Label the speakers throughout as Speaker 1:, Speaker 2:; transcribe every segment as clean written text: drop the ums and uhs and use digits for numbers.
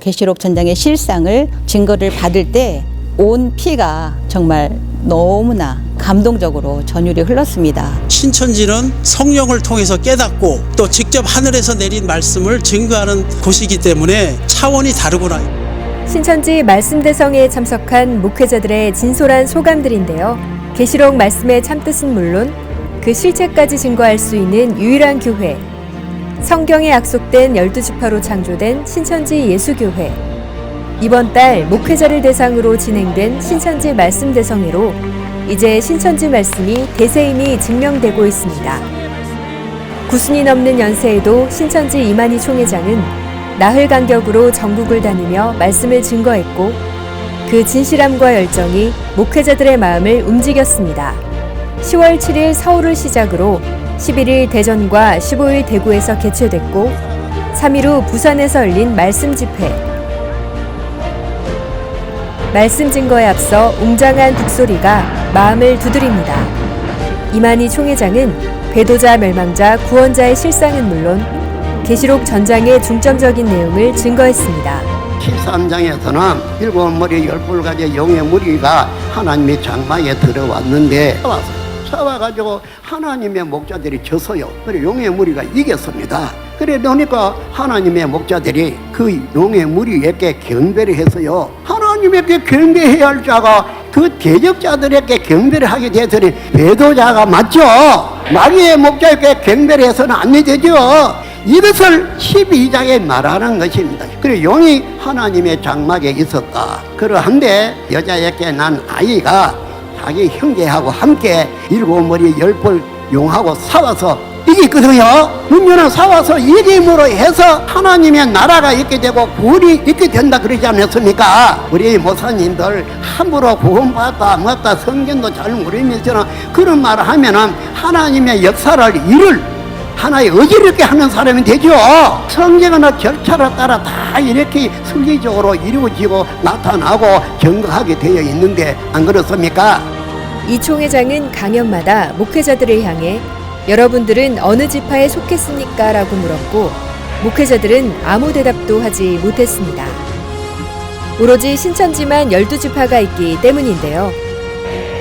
Speaker 1: 계시록 전장의 실상을 증거를 받을 때 온 피가 정말 너무나 감동적으로 전율이 흘렀습니다.
Speaker 2: 신천지는 성령을 통해서 깨닫고 또 직접 하늘에서 내린 말씀을 증거하는 곳이기 때문에 차원이 다르구나.
Speaker 3: 신천지 말씀대성에 참석한 목회자들의 진솔한 소감들인데요. 계시록 말씀의 참뜻은 물론 그 실체까지 증거할 수 있는 유일한 교회, 성경에 약속된 12지파로 창조된 신천지 예수교회, 이번 달 목회자를 대상으로 진행된 신천지 말씀대성회로 이제 신천지 말씀이 대세임이 증명되고 있습니다. 90이 넘는 연세에도 신천지 이만희 총회장은 나흘 간격으로 전국을 다니며 말씀을 증거했고 그 진실함과 열정이 목회자들의 마음을 움직였습니다. 10월 7일 서울을 시작으로 11일 대전과 15일 대구에서 개최됐고 3일 후 부산에서 열린 말씀 집회. 말씀 증거에 앞서 웅장한 북소리가 마음을 두드립니다. 이만희 총회장은 배도자 멸망자 구원자의 실상은 물론 계시록 전장의 중점적인 내용을 증거했습니다.
Speaker 4: 13장에서는 일곱 머리 열불 가지 용의 무리가 하나님의 장막에 들어왔는데 싸워가지고 하나님의 목자들이 졌어요. 그래 용의 무리가 이겼습니다. 그래 그러니까 하나님의 목자들이 그 용의 무리에게 경배를 했어요. 하나님에게 경배해야 할 자가 그 대적자들에게 경배를 하게 되더니 배도자가 맞죠. 마귀의 목자에게 경배를 해서는 안 되죠. 이것을 12장에 말하는 것입니다. 그리고 용이 하나님의 장막에 있었다. 그러한데 여자에게 난 아이가 자기 형제하고 함께 일곱 머리 열벌 용하고 싸워서 이겼거든요. 문제는 싸워서 이김으로 해서 하나님의 나라가 있게 되고 구원이 있게 된다 그러지 않았습니까? 우리 목사님들 함부로 구원받다 뭐다 성경도 잘 모르면서 그런 말을 하면은 하나님의 역사를 이룰 하나의 의지를 있게 하는 사람이 되죠. 성경은 절차를 따라 다 이렇게 순리적으로 이루어지고 나타나고 증거하게 되어 있는데 안 그렇습니까?
Speaker 3: 이 총회장은 강연마다 목회자들을 향해 여러분들은 어느 지파에 속했습니까? 라고 물었고 목회자들은 아무 대답도 하지 못했습니다. 오로지 신천지만 12지파가 있기 때문인데요.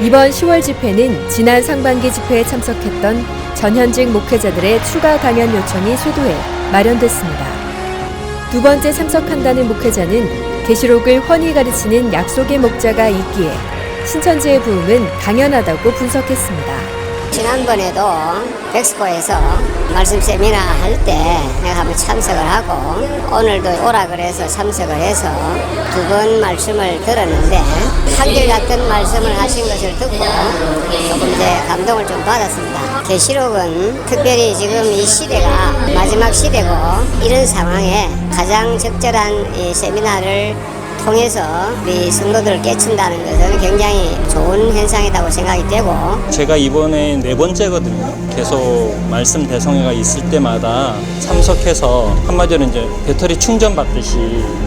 Speaker 3: 이번 10월 집회는 지난 상반기 집회에 참석했던 전현직 목회자들의 추가 강연 요청이 쇄도해 마련됐습니다. 두 번째 참석한다는 목회자는 계시록을 훤히 가르치는 약속의 목자가 있기에 신천지의 부흥은 당연하다고 분석했습니다.
Speaker 5: 지난번에도 백스코에서 말씀 세미나 할 때 내가 한번 참석을 하고 오늘도 오라 그래서 참석을 해서 두 번 말씀을 들었는데 한결같은 말씀을 하신 것을 듣고 조금 이제 감동을 좀 받았습니다. 계시록은 특별히 지금 이 시대가 마지막 시대고 이런 상황에 가장 적절한 이 세미나를 통해서 우리 성도들을 깨친다는 것은 굉장히 좋은 현상이라고 생각이 되고
Speaker 6: 제가 이번에 4번째거든요. 계속 말씀 대성회가 있을 때마다 참석해서 한마디로 이제 배터리 충전 받듯이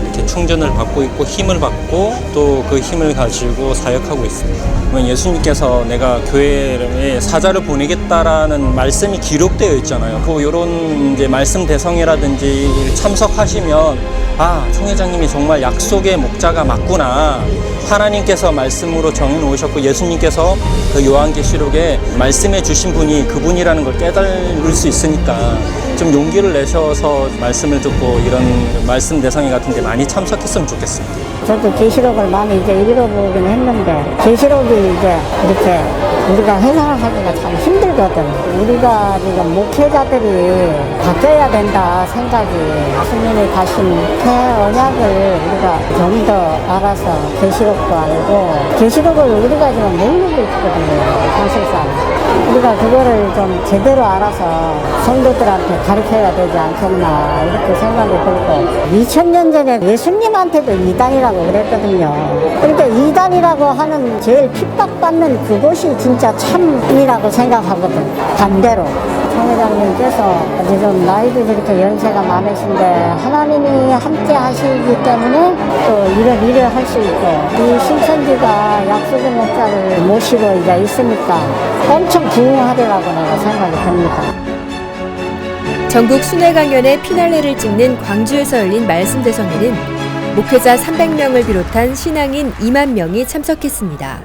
Speaker 6: 이렇게 충전을 받고 있고 힘을 받고 또 그 힘을 가지고 사역하고 있습니다. 예수님께서 내가 교회에 사자를 보내겠다라는 말씀이 기록되어 있잖아요. 그 이런 이제 말씀 대성회라든지 참석하시면 아, 총회장님이 정말 약속의 목자가 맞구나. 하나님께서 말씀으로 정해놓으셨고 예수님께서 그 요한계시록에 말씀해 주신 분이 그분이라는 걸 깨달을 수 있으니까 좀 용기를 내셔서 말씀을 듣고 이런 말씀 대성회 같은 데 많이 참석했으면 좋겠습니다.
Speaker 7: 저도 계시록을 많이 이제 읽어보긴 했는데 계시록이 이제 이렇게 우리가 해석하기가 참 힘들거든. 우리가 지금 목회자들이 바뀌어야 된다 생각이 스님이 가신 새 언약을 우리가 좀 더 알아서 계시록도 알고 계시록을 우리가 지금 모르고 있거든요. 사실상 우리가 그거를 좀 제대로 알아서 성도들한테 가르쳐야 되지 않겠나 이렇게 생각이 들고 2000년 전에 예수님한테도 이단이라고 그랬거든요. 그러니까 이단이라고 하는 제일 핍박받는 그곳이 진짜 참이라고 생각하거든. 반대로 총회장님께서 지금 나이도 저렇게 연세가 많으신데 하나님이 함께 하시기 때문에 또 이런 일을 할 수 있고 이 신천지가 약속의 목자를 모시고 이제 있으니까 엄청 부흥하리라고 내가 생각이 듭니다.
Speaker 3: 전국 순회 강연의 피날레를 찍는 광주에서 열린 말씀 대성회는 목회자 300명을 비롯한 신앙인 2만 명이 참석했습니다.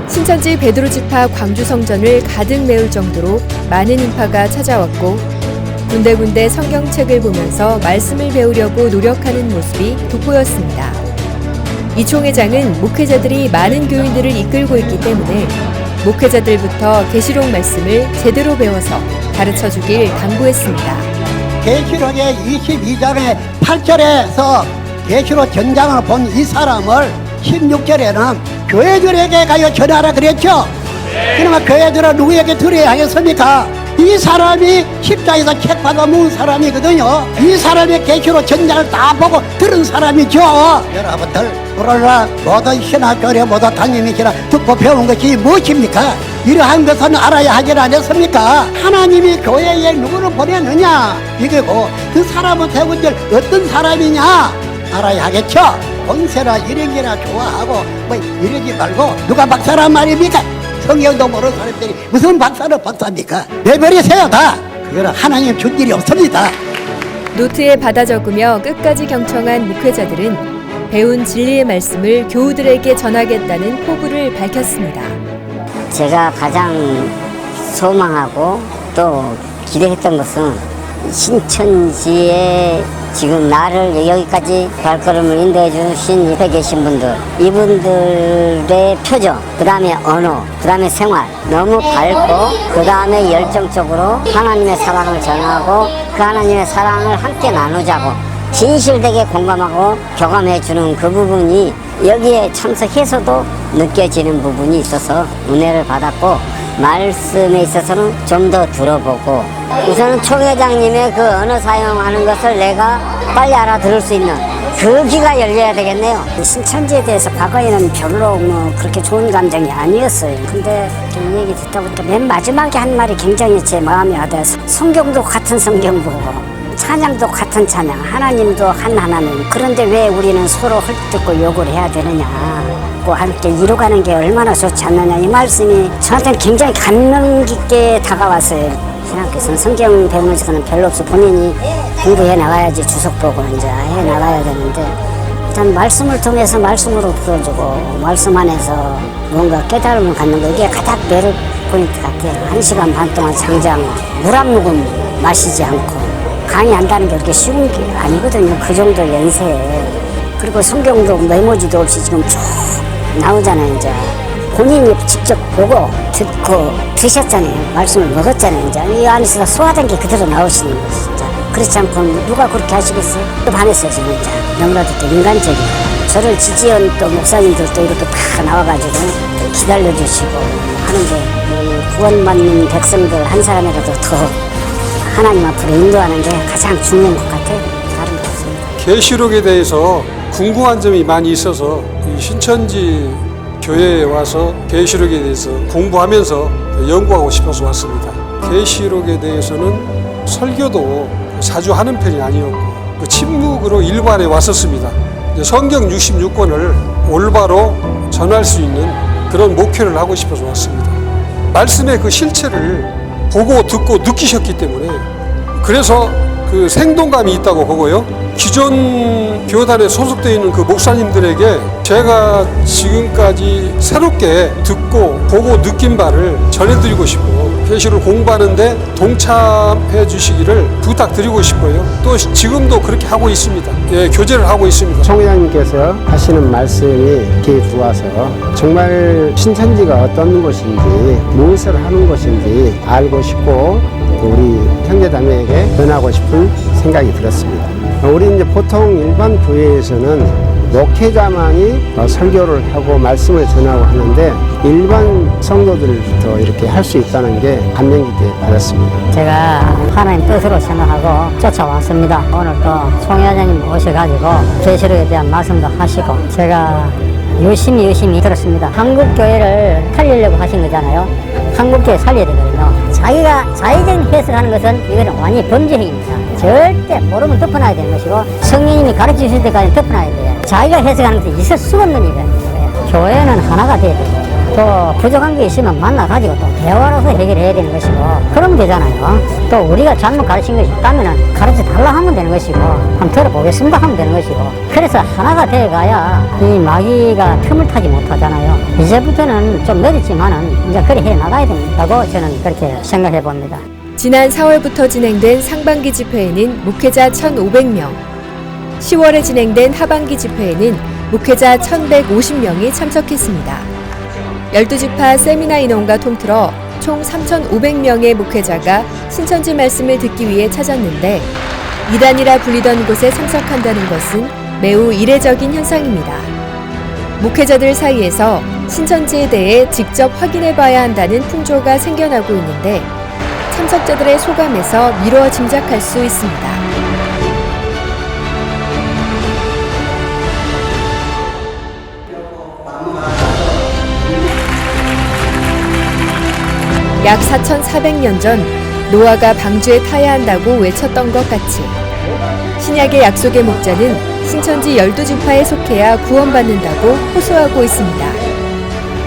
Speaker 3: 신천지 베드로 지파 광주 성전을 가득 메울 정도로 많은 인파가 찾아왔고 군데군데 성경책을 보면서 말씀을 배우려고 노력하는 모습이 돋보였습니다. 이 총회장은 목회자들이 많은 교인들을 이끌고 있기 때문에 목회자들부터 계시록 말씀을 제대로 배워서 가르쳐주길 당부했습니다.
Speaker 4: 계시록의 22장의 8절에서 계시록 전장을 본 이 사람을 16절에는 교회들에게 가여 전하라 그랬죠. 그러면 교회들은 누구에게 드려야 하겠습니까? 이 사람이 십자에서 책 받아 모은 사람이거든요. 이 사람의 계시록 전장을 다 보고 들은 사람이죠. 여러분들 오늘날 모든 신학교에 모두 담임이시라 듣고 배운 것이 무엇입니까? 이러한 것은 알아야 하지 않았습니까? 하나님이 교회에 누구를 보냈느냐 이게고 그 사람은 세운 줄 어떤 사람이냐 알아야 하겠죠. 권세나 이런 게나 좋아하고 뭐 이러지 말고 누가 박사란 말입니까? 성경도 모르는 사람들이 무슨 박사는 박사입니까? 내버리세요 다. 그거는 하나님 준 일이 없습니다.
Speaker 3: 노트에 받아 적으며 끝까지 경청한 목회자들은 배운 진리의 말씀을 교우들에게 전하겠다는 포부를 밝혔습니다.
Speaker 5: 제가 가장 소망하고 또 기대했던 것은 신천지에 지금 나를 여기까지 발걸음을 인도해 주신 옆에 계신 분들, 이분들의 표정, 그 다음에 언어, 그 다음에 생활 너무 밝고 그 다음에 열정적으로 하나님의 사랑을 전하고 그 하나님의 사랑을 함께 나누자고 진실되게 공감하고 교감해 주는 그 부분이 여기에 참석해서도 느껴지는 부분이 있어서 은혜를 받았고 말씀에 있어서는 좀 더 들어보고 우선은 총회장님의 그 언어 사용하는 것을 내가 빨리 알아들을 수 있는 그 귀가 열려야 되겠네요.
Speaker 7: 신천지에 대해서 과거에는 별로 뭐 그렇게 좋은 감정이 아니었어요. 근데 이 얘기 듣다 보니까 맨 마지막에 한 말이 굉장히 제 마음에 와닿아서 성경도 같은 성경 보고 찬양도 같은 찬양, 하나님도 한 하나님. 그런데 왜 우리는 서로 헐뜯고 욕을 해야 되느냐. 함께 이루가는 게 얼마나 좋지 않느냐. 이 말씀이 저한테는 굉장히 감명 깊게 다가왔어요. 신학교에서는 성경 배우는 시간은 별로 없어. 본인이 공부해 나가야지 주석 보고 이제 해 나가야 되는데 일단 말씀을 통해서 말씀으로 풀어주고 말씀 안에서 뭔가 깨달음을 갖는 거 이게 가장 매력 포인트 같아요. 1시간 반 동안 장장 물 한 모금 마시지 않고 강의한다는 게 그렇게 쉬운 게 아니거든요. 그 정도 연세에. 그리고 성경도 메모지도 없이 지금 쭉 나오잖아요. 이제 본인이 직접 보고 듣고 드셨잖아요. 말씀을 먹었잖아요. 이제 이 안에서 소화된 게 그대로 나오시는 거죠. 진짜 그렇지 않고 누가 그렇게 하시겠어요? 또 반했어요. 지금 이제 너무나도 또 인간적이고 저를 지지한 또 목사님들도 이렇게 다 나와가지고 기다려주시고 하는데 구원받는 백성들 한 사람이라도 더 하나님 앞으로 인도하는 게 가장 중요한 것 같아요. 다른 거 없습니다.
Speaker 8: 계시록에 대해서 궁금한 점이 많이 있어서 이 신천지 교회에 와서 계시록에 대해서 공부하면서 연구하고 싶어서 왔습니다. 계시록에 대해서는 설교도 자주 하는 편이 아니었고 침묵으로 일반에 왔었습니다. 성경 66권을 올바로 전할 수 있는 그런 목회를 하고 싶어서 왔습니다. 말씀의 그 실체를 보고 듣고 느끼셨기 때문에 그래서 그 생동감이 있다고 보고요. 기존 교단에 소속되어 있는 그 목사님들에게 제가 지금까지 새롭게 듣고 보고 느낀 바를 전해드리고 싶고 계시를 공부하는데 동참해 주시기를 부탁드리고 싶고요. 또 지금도 그렇게 하고 있습니다. 예, 교제를 하고 있습니다.
Speaker 9: 총회장님께서 하시는 말씀이 귀에 들어와서 정말 신천지가 어떤 곳인지 무엇을 하는 곳인지 알고 싶고 우리 형제자매에게 전하고 싶은 생각이 들었습니다. 우리 이제 보통 일반 교회에서는 목회자만이 설교를 하고 말씀을 전하고 하는데 일반 성도들부터 이렇게 할 수 있다는 게 감명 깊게 받았습니다.
Speaker 7: 제가 하나님 뜻으로 생각하고 쫓아왔습니다. 오늘 또 총회장님 오셔가지고 계시록에 대한 말씀도 하시고 제가 열심히 들었습니다. 한국교회를 살리려고 하신 거잖아요. 한국교회 살려야 되거든요. 자기가 자의적인 해석하는 것은 이거는 완전히 범죄행위입니다. 절대 모르면 덮어놔야 되는 것이고 성령님이 가르치실 때까지 덮어놔야 돼요. 자기가 해석하는 것은 있을 수가 없는 일이에요. 교회는 하나가 돼야 돼요. 또 부족한 게 있으면 만나가지고 또 대화로서 해결해야 되는 것이고 그러면 되잖아요. 또 우리가 잘못 가르친 것이 있다면 가르쳐 달라 하면 되는 것이고 한번 들어보겠습니다 하면 되는 것이고 그래서 하나가 돼가야 이 마귀가 틈을 타지 못하잖아요. 이제부터는 좀 늦었지만은 이제 그래 해 나가야 된다고 저는 그렇게 생각해 봅니다.
Speaker 3: 지난 4월부터 진행된 상반기 집회에는 목회자 1,500명, 10월에 진행된 하반기 집회에는 목회자 1,150명이 참석했습니다. 12지파 세미나 인원과 통틀어 총 3,500명의 목회자가 신천지 말씀을 듣기 위해 찾았는데 이단이라 불리던 곳에 참석한다는 것은 매우 이례적인 현상입니다. 목회자들 사이에서 신천지에 대해 직접 확인해 봐야 한다는 풍조가 생겨나고 있는데 참석자들의 소감에서 미루어 짐작할 수 있습니다. 약 4,400년 전 노아가 방주에 타야 한다고 외쳤던 것 같이 신약의 약속의 목자는 신천지 12지파에 속해야 구원받는다고 호소하고 있습니다.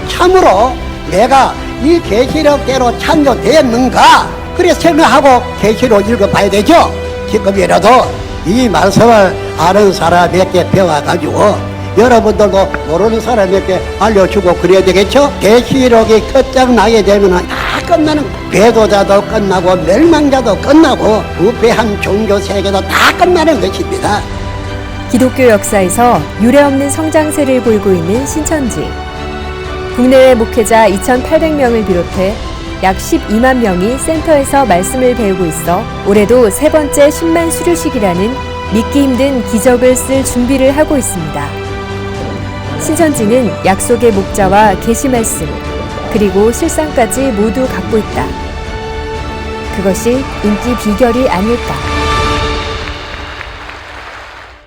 Speaker 4: 참으로 내가 이 계시록대로 창조되었는가? 그래 생각하고 계시록 읽어봐야 되죠. 지금이라도 이 말씀을 아는 사람에게 배워가지고 여러분들도 모르는 사람에게 알려주고 그래야 되겠죠. 계시록이 끝장나게 되면 다 끝나는 배도자도 끝나고 멸망자도 끝나고 부패한 종교 세계도 다 끝나는 것입니다.
Speaker 3: 기독교 역사에서 유례없는 성장세를 보이고 있는 신천지. 국내외 목회자 2,800명을 비롯해 약 12만 명이 센터에서 말씀을 배우고 있어 올해도 세 번째 10만 수료식이라는 믿기 힘든 기적을 쓸 준비를 하고 있습니다. 신천지는 약속의 목자와 계시 말씀, 그리고 실상까지 모두 갖고 있다. 그것이 인기 비결이 아닐까.